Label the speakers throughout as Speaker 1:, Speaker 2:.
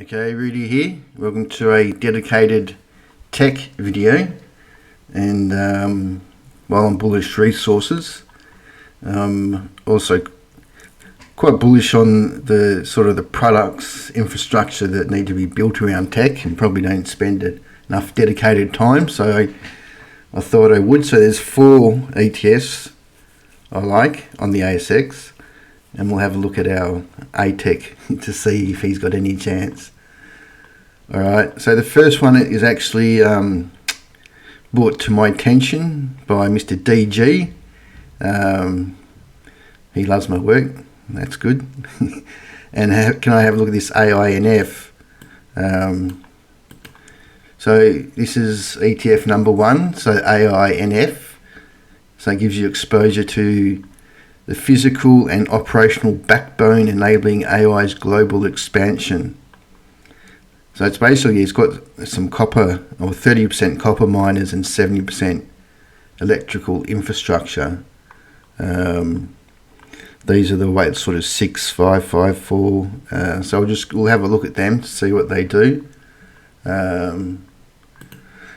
Speaker 1: Okay, Rudy here. Welcome to a dedicated tech video, and while I'm bullish resources, also quite bullish on the sort of the products, infrastructure that need to be built around tech, and probably don't spend enough dedicated time. So I thought I would. So there's 4 ETFs I like on the ASX. And we'll have a look at our ATech to see if he's got any chance. Alright, so the first one is actually brought to my attention by Mr. DG. He loves my work, that's good. And can I have a look at this AINF? So this is ETF number 1, so AINF. So it gives you exposure to the physical and operational backbone enabling AI's global expansion. So it's basically, it's got some copper, or 30% copper miners and 70% electrical infrastructure. These are the weights, sort of 6, 5, 5, 4. So we'll have a look at them to see what they do. Now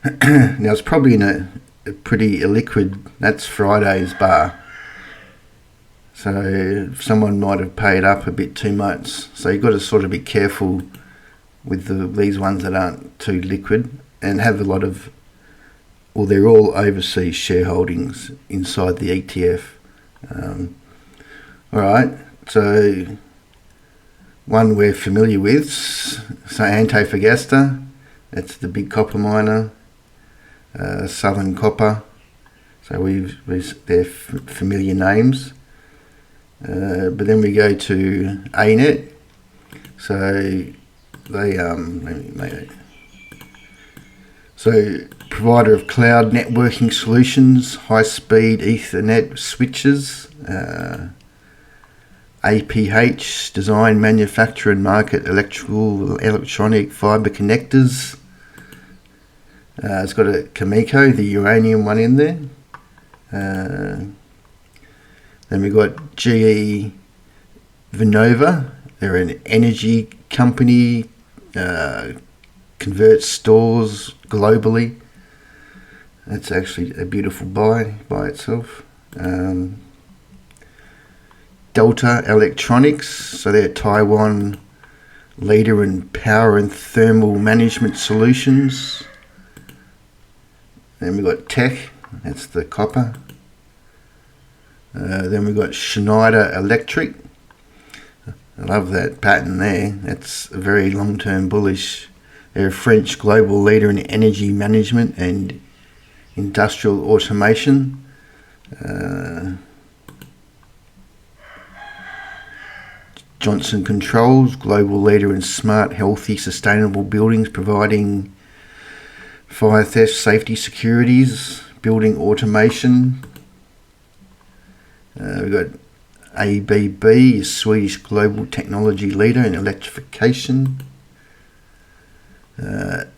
Speaker 1: it's probably in a pretty illiquid, that's Friday's bar. So someone might have paid up a bit too much. So you've got to sort of be careful with these ones that aren't too liquid and have a lot of, well, they're all overseas shareholdings inside the ETF. Alright, so one we're familiar with, so Antofagasta, that's the big copper miner, Southern Copper, so they're familiar names. But then we go to ANET, so they provider of cloud networking solutions, high-speed Ethernet switches, APH, design, manufacture and market electronic fiber connectors. It's got a Cameco, the uranium one in there. Then we've got GE Vernova. They're an energy company, converts stores globally. That's actually a beautiful buy by itself. Delta Electronics, so they're Taiwan leader in power and thermal management solutions. Then we've got Tech, that's the copper. Then we've got Schneider Electric. I love that pattern there. That's a very long-term bullish. They're a French global leader in energy management and industrial automation. Johnson Controls, global leader in smart, healthy, sustainable buildings, providing fire theft, safety, securities, building automation. We've got ABB, a Swedish global technology leader in electrification.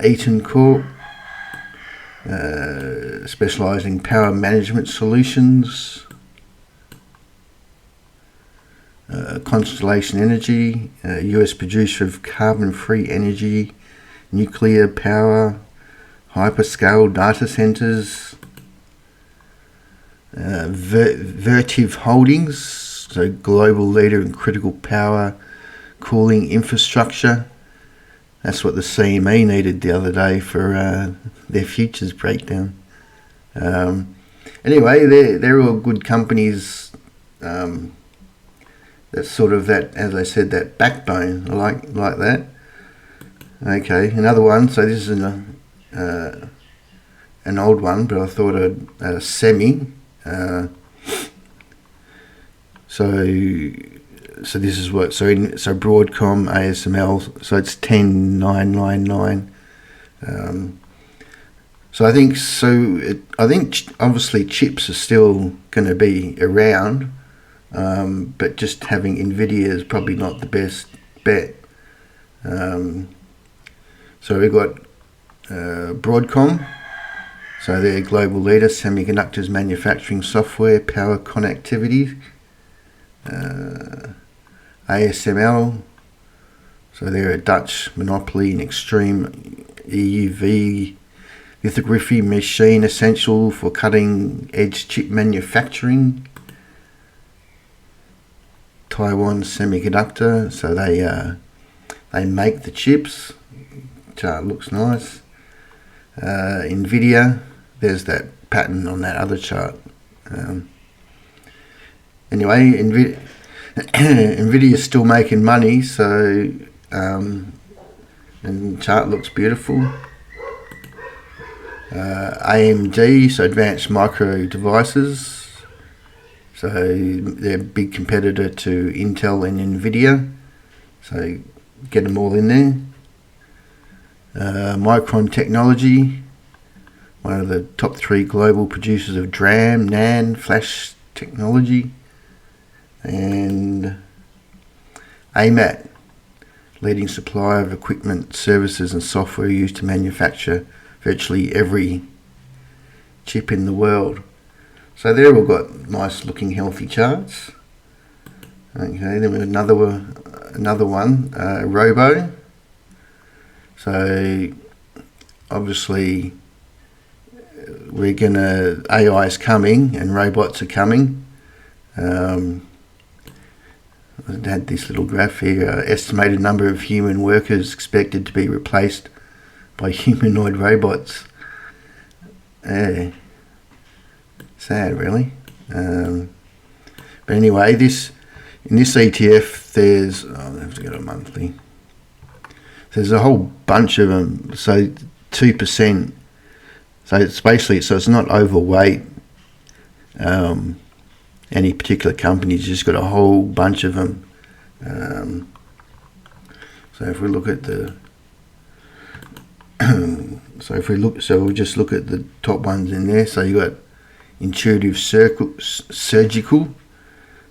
Speaker 1: Eaton Corp, specialising in power management solutions. Constellation Energy, US producer of carbon-free energy, nuclear power, hyperscale data centres. Vertiv Holdings, so global leader in critical power cooling infrastructure. That's what the CME needed the other day for their futures breakdown. Anyway, they're all good companies. That's sort of that, as I said, that backbone. I like that. Okay, another one. So this is an old one, but I thought a semi. So this is what, so Broadcom, ASML, so it's 10999. So I think obviously chips are still going to be around, but just having Nvidia is probably not the best bet. So we've got Broadcom. So they're a global leader, semiconductors, manufacturing, software, power connectivity. ASML, So they're a Dutch monopoly in extreme EUV lithography machine essential for cutting edge chip manufacturing. Taiwan Semiconductor, so they make the chips. Chart looks nice. Nvidia, there's that pattern on that other chart. Anyway, Nvidia is still making money, so and chart looks beautiful. AMD, so Advanced Micro Devices, so they're a big competitor to Intel and Nvidia, so get them all in there. Micron Technology, one of the top 3 global producers of DRAM, NAND, flash technology. And AMAT, leading supplier of equipment, services and software used to manufacture virtually every chip in the world. So there we've got nice looking healthy charts. Okay, then we have another one, Robo. So obviously AI is coming and robots are coming. I had this little graph here, estimated number of human workers expected to be replaced by humanoid robots. Sad really. But anyway, in this ETF there's, I have to go to monthly, there's a whole bunch of them, so 2%, so it's basically, so it's not overweight any particular company, it's just got a whole bunch of them. So if we look at the so we'll just look at the top ones in there. So you got Intuitive Surgical,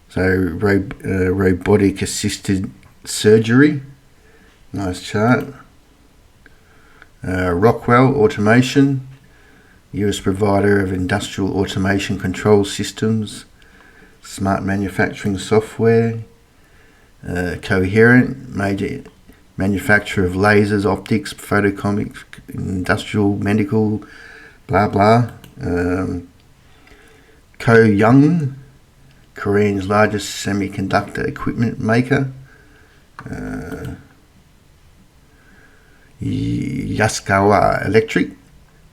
Speaker 1: so robotic assisted surgery, nice chart. Rockwell Automation, US provider of industrial automation control systems, smart manufacturing software. Coherent, major manufacturer of lasers, optics, photocomics, industrial, medical, blah blah. Ko-Young, Korean's largest semiconductor equipment maker. Yaskawa Electric,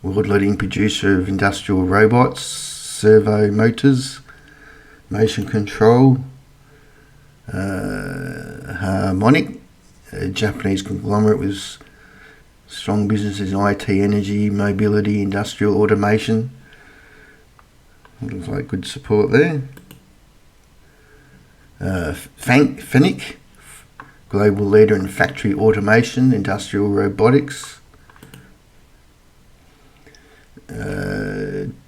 Speaker 1: world-leading producer of industrial robots, servo motors, motion control. Harmonic, a Japanese conglomerate with strong businesses in IT, energy, mobility, industrial automation. Looks like good support there. Fenwick, global leader in factory automation, industrial robotics.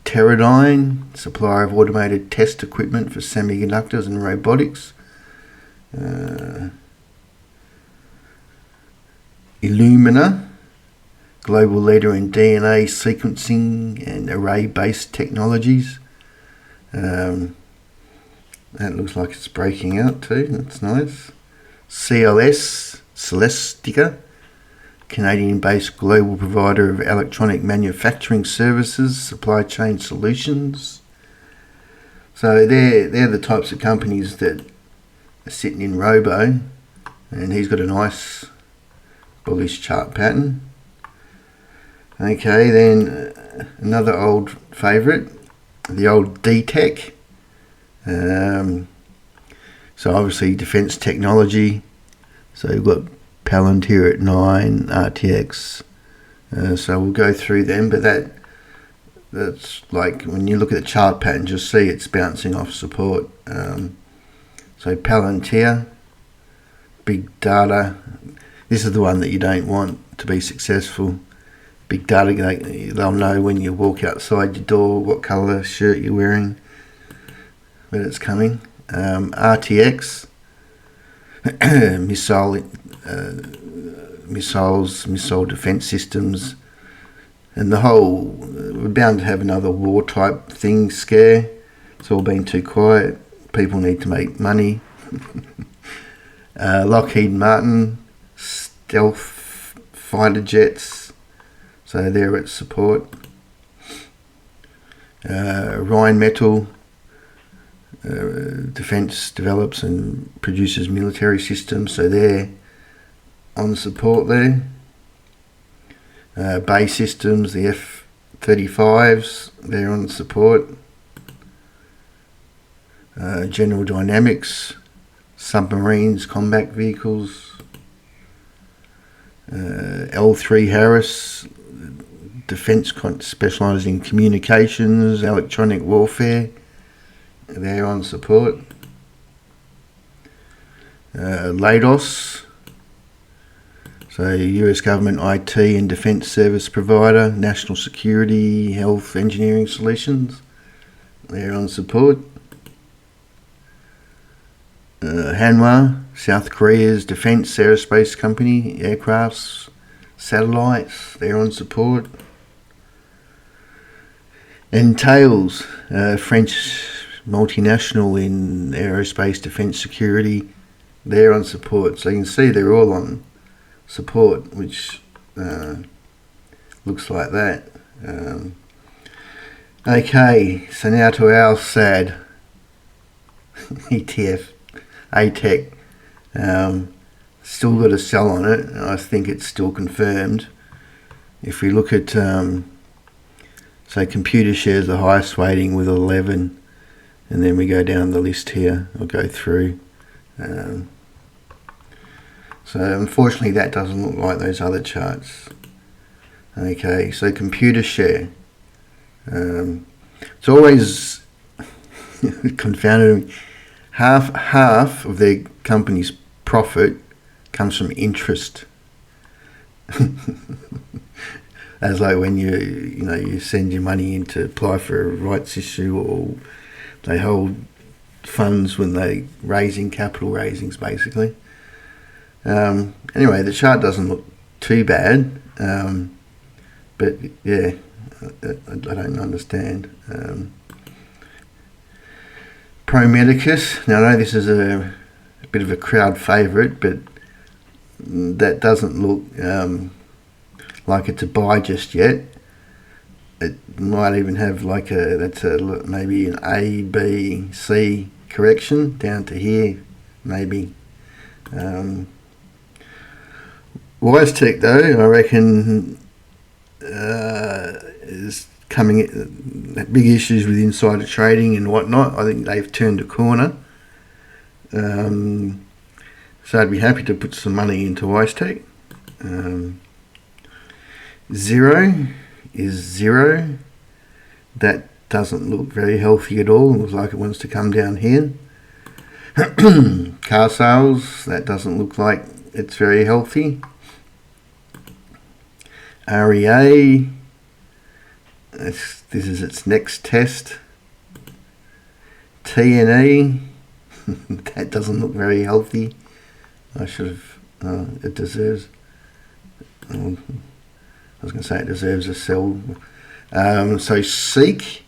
Speaker 1: Teradyne, supplier of automated test equipment for semiconductors and robotics. Illumina, global leader in DNA sequencing and array-based technologies. That looks like it's breaking out too, that's nice. CLS, Celestica, Canadian-based global provider of electronic manufacturing services, supply chain solutions. So they're the types of companies that are sitting in Robo, and he's got a nice bullish chart pattern. Okay, then another old favourite, the old D-Tech. So obviously defence technology. So we've got Palantir at 9, RTX. So we'll go through them, but that's like when you look at the chart patterns, you'll see it's bouncing off support. So Palantir, big data. This is the one that you don't want to be successful. Big data, they'll know when you walk outside your door what colour shirt you're wearing, but it's coming. RTX, missile defence systems, and the whole, we're bound to have another war type thing scare. It's all been too quiet. People need to make money. Lockheed Martin, stealth fighter jets, so they're at support. Rheinmetall, defence develops and produces military systems, so they're on support there. Bay Systems, the F-35s, they're on support. General Dynamics, submarines, combat vehicles. L3 Harris, defence specialising in communications, electronic warfare, they're on support. Leidos, so US government IT and defence service provider, national security, health, engineering solutions, they're on support. Hanwha, South Korea's defence aerospace company, aircrafts, satellites, they're on support. Entails, French multinational in aerospace defence security, they're on support. So you can see they're all on support, which looks like that. Okay, so now to our sad ETF, ATEC. Still got a sell on it, and I think it's still confirmed. If we look at, say, computer shares, the highest weighting with 11, and then we go down the list here. I'll go through. So unfortunately that doesn't look like those other charts. Okay, so computer share. It's always confounded. Half of their company's profit comes from interest. As like when you send your money in to apply for a rights issue, or they hold funds when they raising capital raisings, basically. Anyway, the chart doesn't look too bad, but yeah, I don't understand. Pro Medicus. Now I know this is a bit of a crowd favourite, but that doesn't look like it's a buy just yet. It might even have like maybe an A, B, C correction down to here, maybe. WiseTech though, I reckon is coming at big issues with insider trading and whatnot. I think they've turned a corner. So I'd be happy to put some money into WiseTech. Zero is zero. That doesn't look very healthy at all. It looks like it wants to come down here. Car sales, that doesn't look like it's very healthy. REA, this is its next test. TNE, that doesn't look very healthy. I should have, it deserves, I was going to say it deserves a sell. So Seek,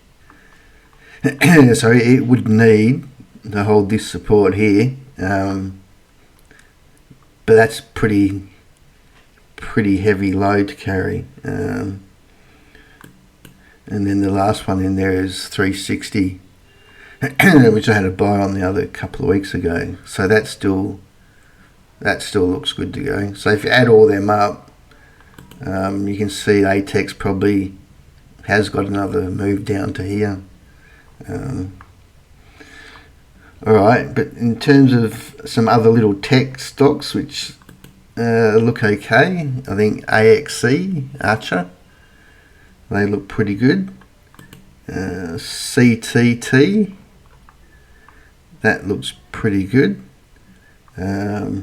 Speaker 1: so it would need to hold this support here, but that's pretty heavy load to carry. And then the last one in there is 360, which I had a buy on the other couple of weeks ago. So that still looks good to go. So if you add all them up, you can see ATEX probably has got another move down to here. Alright, but in terms of some other little tech stocks which look okay, I think AXC, Archer, they look pretty good. CTT, that looks pretty good. Oh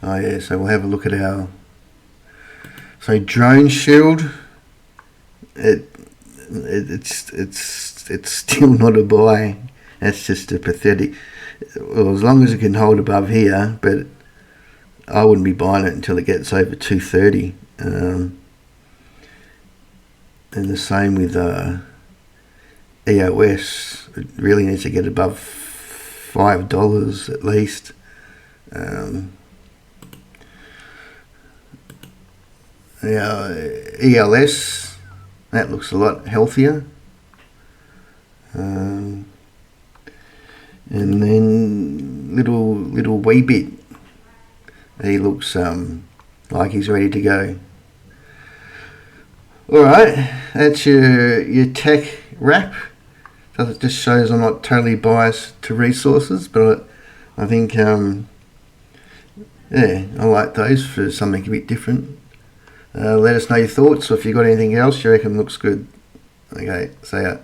Speaker 1: yeah, so we'll have a look at our, so Drone Shield, it's still not a buy. That's just a pathetic, well, as long as it can hold above here, but I wouldn't be buying it until it gets over 230. And the same with EOS. It really needs to get above $5 at least. ELS, that looks a lot healthier. And then little wee bit, he looks like he's ready to go. Alright, that's your tech wrap. It just shows I'm not totally biased to resources, but I think yeah, I like those for something a bit different. Let us know your thoughts, or if you've got anything else you reckon looks good. Okay, see ya.